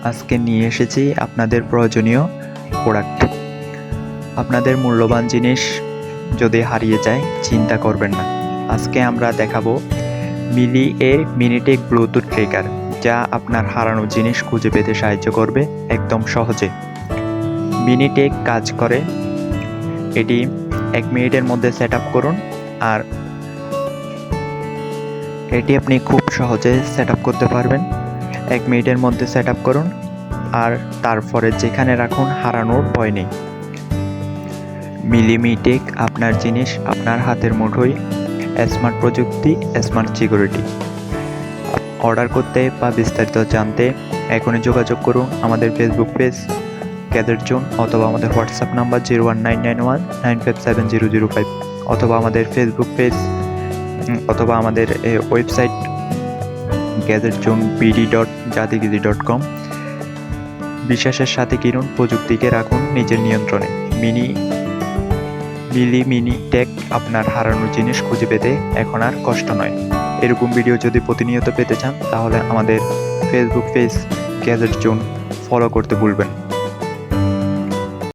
আজকে নিয়ে এসেছি আপনাদের প্রয়োজনীয় প্রোডাক্ট। আপনাদের মূল্যবান জিনিস যদি হারিয়ে যায় চিন্তা করবেন না। আজকে আমরা দেখাবো মিলি এর মিনিটেক ব্লুটুথ ট্রেকার, যা আপনার হারানো জিনিস খুঁজে পেতে সাহায্য করবে একদম সহজে। মিনিটেক কাজ করে, এটি 1 মিনিটের মধ্যে সেট আপ করুন, আর এটি আপনি খুব সহজে সেট আপ করতে পারবেন। 1 মিনিটের মধ্যে সেট আপ করুন, আর তারপরে যেখানে রাখুন হারানোর ভয় নেই। মিলিমিটেক আপনার জিনিস আপনার হাতের মুঠোয়, স্মার্ট প্রযুক্তি, স্মার্ট সিকিউরিটি। অর্ডার করতে বা বিস্তারিত জানতে এখনই যোগাযোগ করুন আমাদের ফেসবুক পেজ গ্যাজেট জোন, অথবা আমাদের হোয়াটসঅ্যাপ নাম্বার 01991957005, অথবা আমাদের ফেসবুক পেজ, অথবা আমাদের ওয়েবসাইট gadgetzoneBD.jatigizi.com। বিশ্বাসের সাথে কিনুন, প্রযুক্তিকে রাখুন নিজের নিয়ন্ত্রণে। মিলিমিটেক আপনার হারানোর জিনিস খুঁজে পেতে এখন আর কষ্ট নয়। এরকম ভিডিও যদি প্রতিনিয়ত পেতে চান তাহলে আমাদের Facebook page gadget zone follow করতে ভুলবেন।